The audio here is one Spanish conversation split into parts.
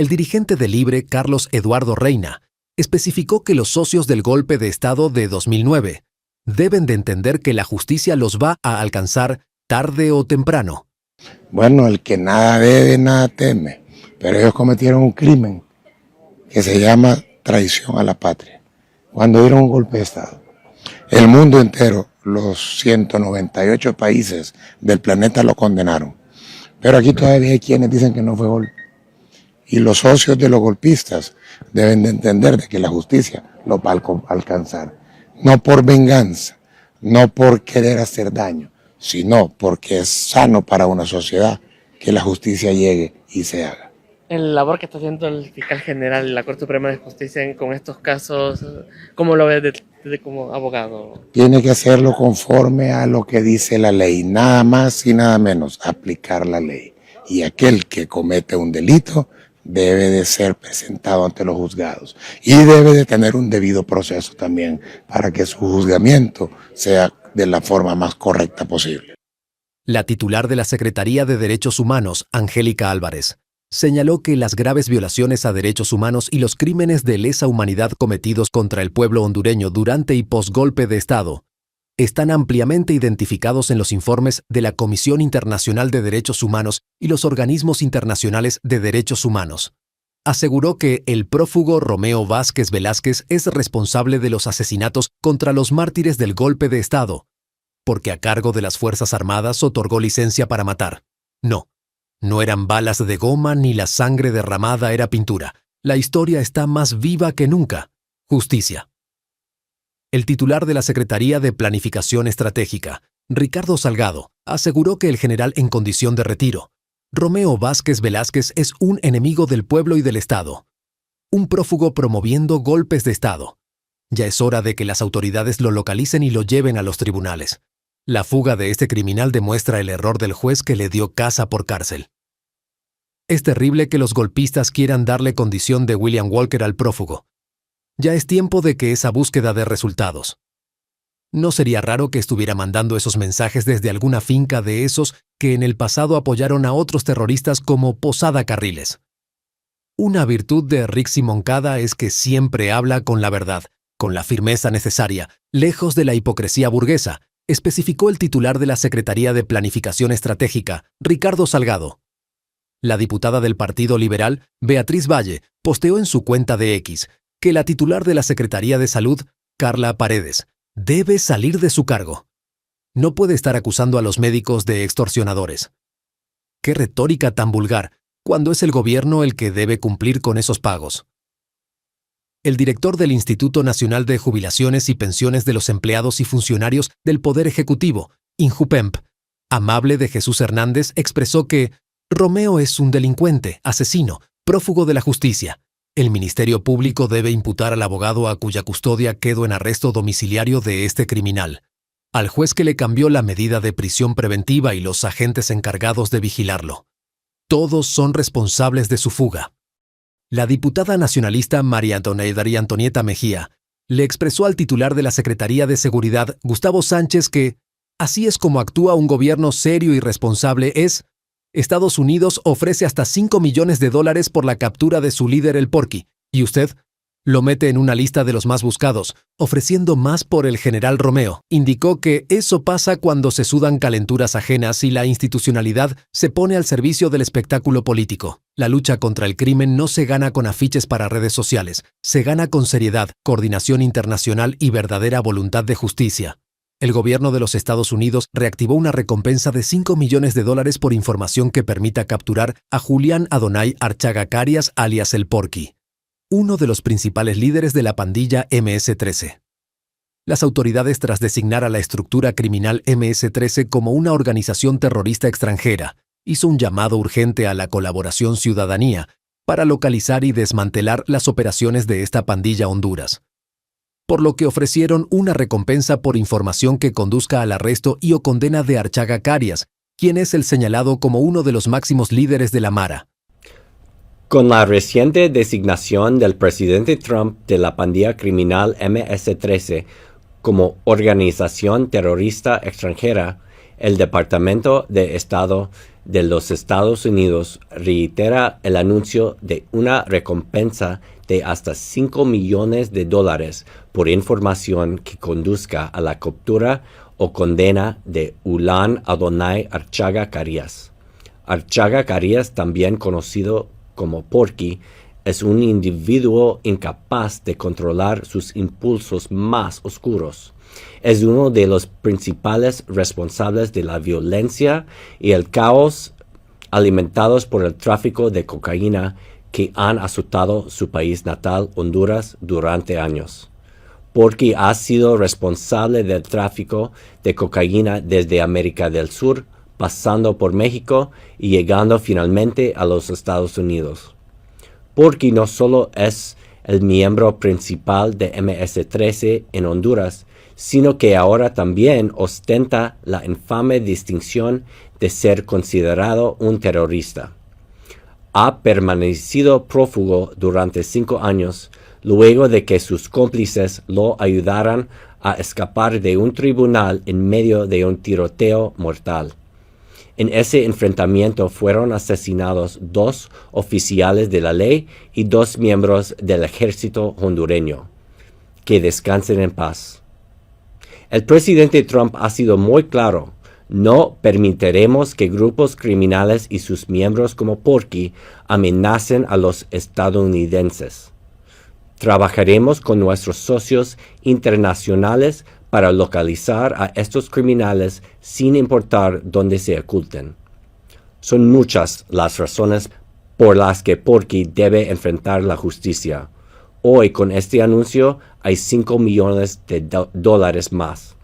el dirigente de Libre, Carlos Eduardo Reina, especificó que los socios del golpe de Estado de 2009 deben de entender que la justicia los va a alcanzar tarde o temprano. Bueno, el que nada debe, nada teme, pero ellos cometieron un crimen que se llama traición a la patria, cuando dieron un golpe de Estado. El mundo entero, los 198 países del planeta lo condenaron, pero aquí todavía hay quienes dicen que no fue golpe. Y los socios de los golpistas deben de entender de que la justicia los va a alcanzar. No por venganza, no por querer hacer daño, sino porque es sano para una sociedad que la justicia llegue y se haga. El labor que está haciendo el fiscal general de la Corte Suprema de Justicia con estos casos, ¿cómo lo ves como abogado? Tiene que hacerlo conforme a lo que dice la ley, nada más y nada menos, aplicar la ley. Y aquel que comete un delito debe de ser presentado ante los juzgados y debe de tener un debido proceso también para que su juzgamiento sea de la forma más correcta posible. La titular de la Secretaría de Derechos Humanos, Angélica Álvarez, señaló que las graves violaciones a derechos humanos y los crímenes de lesa humanidad cometidos contra el pueblo hondureño durante y posgolpe de Estado están ampliamente identificados en los informes de la Comisión Internacional de Derechos Humanos y los organismos internacionales de derechos humanos. Aseguró que el prófugo Romeo Vázquez Velázquez es responsable de los asesinatos contra los mártires del golpe de Estado, porque a cargo de las Fuerzas Armadas otorgó licencia para matar. No eran balas de goma ni la sangre derramada era pintura. La historia está más viva que nunca. Justicia. El titular de la Secretaría de Planificación Estratégica, Ricardo Salgado, aseguró que el general en condición de retiro, Romeo Vázquez Velázquez, es un enemigo del pueblo y del Estado, un prófugo promoviendo golpes de Estado. Ya es hora de que las autoridades lo localicen y lo lleven a los tribunales. La fuga de este criminal demuestra el error del juez que le dio casa por cárcel. Es terrible que los golpistas quieran darle condición de William Walker al prófugo. Ya es tiempo de que esa búsqueda dé resultados. No sería raro que estuviera mandando esos mensajes desde alguna finca de esos que en el pasado apoyaron a otros terroristas como Posada Carriles. Una virtud de Rixi Moncada es que siempre habla con la verdad, con la firmeza necesaria, lejos de la hipocresía burguesa, especificó el titular de la Secretaría de Planificación Estratégica, Ricardo Salgado. La diputada del Partido Liberal, Beatriz Valle, posteó en su cuenta de X que la titular de la Secretaría de Salud, Carla Paredes, debe salir de su cargo. No puede estar acusando a los médicos de extorsionadores. ¡Qué retórica tan vulgar, cuando es el gobierno el que debe cumplir con esos pagos! El director del Instituto Nacional de Jubilaciones y Pensiones de los Empleados y Funcionarios del Poder Ejecutivo, INJUPEMP, Amable de Jesús Hernández, expresó que Romeo es un delincuente, asesino, prófugo de la justicia. El Ministerio Público debe imputar al abogado a cuya custodia quedó en arresto domiciliario de este criminal, al juez que le cambió la medida de prisión preventiva y los agentes encargados de vigilarlo. Todos son responsables de su fuga. La diputada nacionalista María Antonieta Mejía le expresó al titular de la Secretaría de Seguridad, Gustavo Sánchez, que así es como actúa un gobierno serio y responsable. Estados Unidos ofrece hasta $5 millones por la captura de su líder el Porky, y usted lo mete en una lista de los más buscados, ofreciendo más por el general Romeo. Indicó que eso pasa cuando se sudan calenturas ajenas y la institucionalidad se pone al servicio del espectáculo político. La lucha contra el crimen no se gana con afiches para redes sociales, se gana con seriedad, coordinación internacional y verdadera voluntad de justicia. El gobierno de los Estados Unidos reactivó una recompensa de $5 millones por información que permita capturar a Julián Adonai Archaga Carias, alias el Porky, uno de los principales líderes de la pandilla MS-13. Las autoridades, tras designar a la estructura criminal MS-13 como una organización terrorista extranjera, hizo un llamado urgente a la colaboración ciudadanía para localizar y desmantelar las operaciones de esta pandilla Honduras, por lo que ofrecieron una recompensa por información que conduzca al arresto y o condena de Archaga Carias, quien es el señalado como uno de los máximos líderes de la Mara. Con la reciente designación del presidente Trump de la pandilla criminal MS-13 como organización terrorista extranjera, el Departamento de Estado de los Estados Unidos reitera el anuncio de una recompensa de hasta $5 millones por información que conduzca a la captura o condena de Ulan Adonai Archaga Carías. Archaga Carías, también conocido como Porky, es un individuo incapaz de controlar sus impulsos más oscuros. Es uno de los principales responsables de la violencia y el caos alimentados por el tráfico de cocaína que han azotado su país natal, Honduras, durante años. Porky ha sido responsable del tráfico de cocaína desde América del Sur, pasando por México y llegando finalmente a los Estados Unidos. Porky no solo es el miembro principal de MS-13 en Honduras, sino que ahora también ostenta la infame distinción de ser considerado un terrorista. Ha permanecido prófugo durante 5 años, luego de que sus cómplices lo ayudaran a escapar de un tribunal en medio de un tiroteo mortal. En ese enfrentamiento fueron asesinados 2 oficiales de la ley y 2 miembros del ejército hondureño. Que descansen en paz. El presidente Trump ha sido muy claro: no permitiremos que grupos criminales y sus miembros como Porky amenacen a los estadounidenses. Trabajaremos con nuestros socios internacionales para localizar a estos criminales sin importar dónde se oculten. Son muchas las razones por las que Porky debe enfrentar la justicia. Hoy, con este anuncio, hay $5 millones más.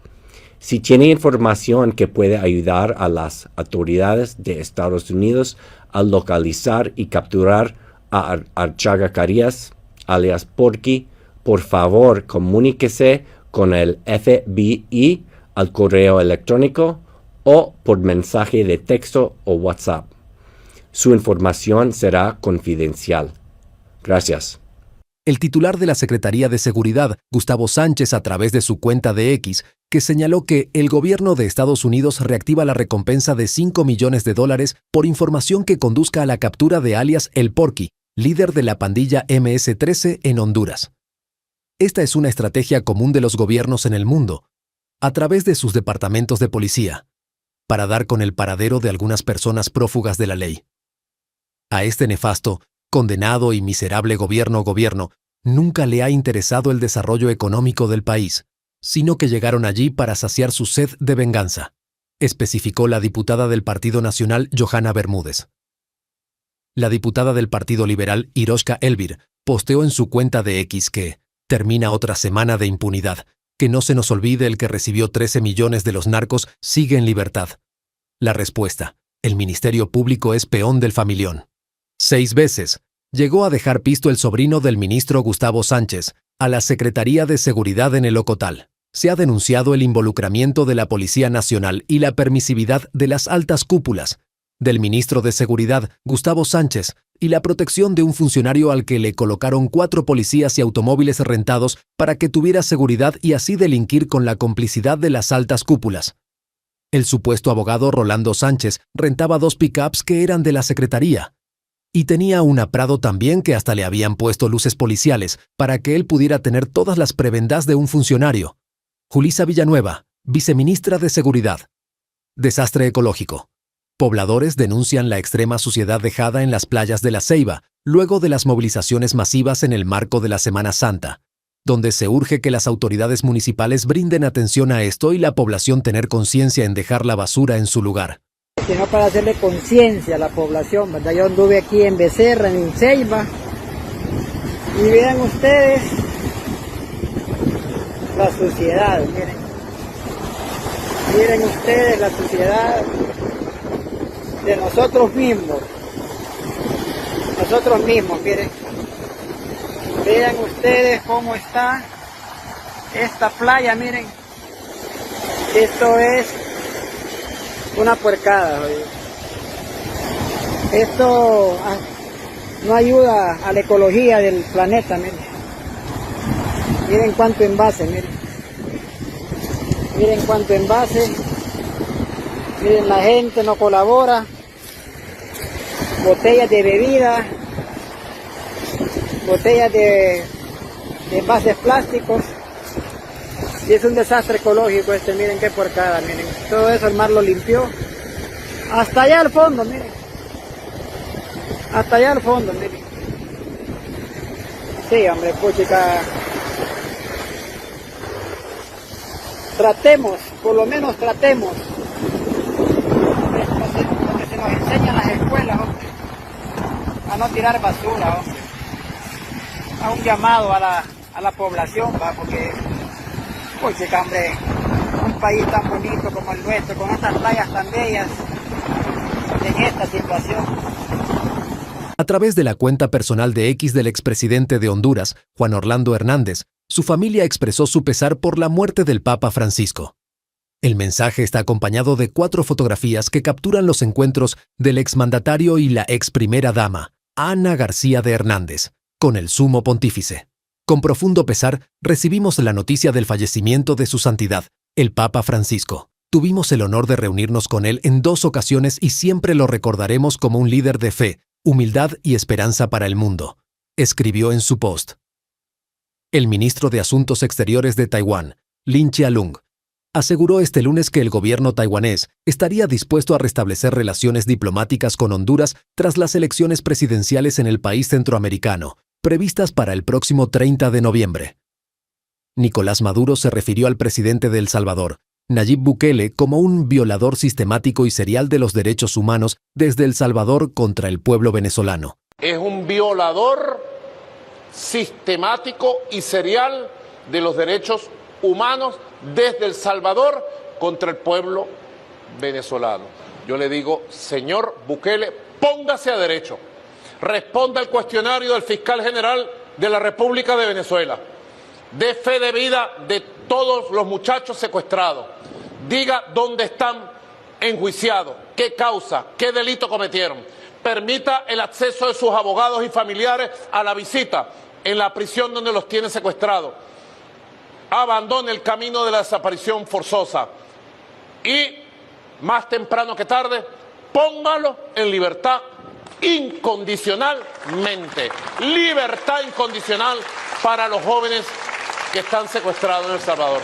Si tiene información que puede ayudar a las autoridades de Estados Unidos a localizar y capturar a Archaga Carías, alias Porky, por favor comuníquese con el FBI al correo electrónico o por mensaje de texto o WhatsApp. Su información será confidencial. Gracias. El titular de la Secretaría de Seguridad, Gustavo Sánchez, a través de su cuenta de X, que señaló que el gobierno de Estados Unidos reactiva la recompensa de $5 millones por información que conduzca a la captura de alias El Porky, líder de la pandilla MS-13 en Honduras. Esta es una estrategia común de los gobiernos en el mundo, a través de sus departamentos de policía, para dar con el paradero de algunas personas prófugas de la ley. A este nefasto, condenado y miserable gobierno nunca le ha interesado el desarrollo económico del país, sino que llegaron allí para saciar su sed de venganza, especificó la diputada del Partido Nacional Johanna Bermúdez. La diputada del Partido Liberal Iroshka Elvir posteó en su cuenta de X que termina otra semana de impunidad, que no se nos olvide el que recibió 13 millones de los narcos sigue en libertad. La respuesta: el Ministerio Público es peón del familión. 6 veces llegó a dejar pisto el sobrino del ministro Gustavo Sánchez a la Secretaría de Seguridad en el Ocotal. Se ha denunciado el involucramiento de la Policía Nacional y la permisividad de las altas cúpulas, del ministro de Seguridad, Gustavo Sánchez, y la protección de un funcionario al que le colocaron 4 policías y automóviles rentados para que tuviera seguridad y así delinquir con la complicidad de las altas cúpulas. El supuesto abogado Rolando Sánchez rentaba 2 pickups que eran de la Secretaría. Y tenía una Prado también que hasta le habían puesto luces policiales para que él pudiera tener todas las prebendas de un funcionario. Julissa Villanueva, viceministra de Seguridad. Desastre ecológico. Pobladores denuncian la extrema suciedad dejada en las playas de La Ceiba, luego de las movilizaciones masivas en el marco de la Semana Santa, donde se urge que las autoridades municipales brinden atención a esto y la población tener conciencia en dejar la basura en su lugar. Sino para hacerle conciencia a la población, ¿verdad? Yo anduve aquí en Becerra, en Ceiba, y vean ustedes la suciedad, miren. Miren ustedes la suciedad de nosotros mismos, miren. Vean ustedes cómo está esta playa, miren. Esto es una puercada, oye. Esto no ayuda a la ecología del planeta, miren. Miren cuánto envase, miren. Miren cuánto envase. Miren, la gente no colabora. botellas de bebida, botellas de envases plásticos. Y es un desastre ecológico miren qué porcada, miren. Todo eso el mar lo limpió. Hasta allá al fondo, miren. Hasta allá al fondo, miren. Sí, hombre, puchica. Tratemos, por lo menos tratemos. Lo que se nos enseña en las escuelas, hombre. A no tirar basura, hombre. A un llamado a la población, ¿va? Porque, puchica, hombre, un país tan bonito como el nuestro, con estas playas tan bellas, en esta situación. A través de la cuenta personal de X del expresidente de Honduras, Juan Orlando Hernández, su familia expresó su pesar por la muerte del Papa Francisco. El mensaje está acompañado de 4 fotografías que capturan los encuentros del exmandatario y la ex primera dama, Ana García de Hernández, con el sumo pontífice. Con profundo pesar, recibimos la noticia del fallecimiento de su santidad, el Papa Francisco. Tuvimos el honor de reunirnos con él en 2 ocasiones y siempre lo recordaremos como un líder de fe, humildad y esperanza para el mundo, escribió en su post. El ministro de Asuntos Exteriores de Taiwán, Lin Chia-lung, aseguró este lunes que el gobierno taiwanés estaría dispuesto a restablecer relaciones diplomáticas con Honduras tras las elecciones presidenciales en el país centroamericano, previstas para el próximo 30 de noviembre. Nicolás Maduro se refirió al presidente de El Salvador, Nayib Bukele, como un violador sistemático y serial de los derechos humanos desde El Salvador contra el pueblo venezolano. Es un violador sistemático y serial de los derechos humanos desde El Salvador contra el pueblo venezolano. Yo le digo, señor Bukele, póngase a derecho, responda al cuestionario del fiscal general de la República de Venezuela, dé fe de vida de todos los muchachos secuestrados, diga dónde están enjuiciados, qué causa, qué delito cometieron, permita el acceso de sus abogados y familiares a la visita en la prisión donde los tiene secuestrados, abandone el camino de la desaparición forzosa y, más temprano que tarde, póngalo en libertad incondicionalmente. Libertad incondicional para los jóvenes que están secuestrados en El Salvador.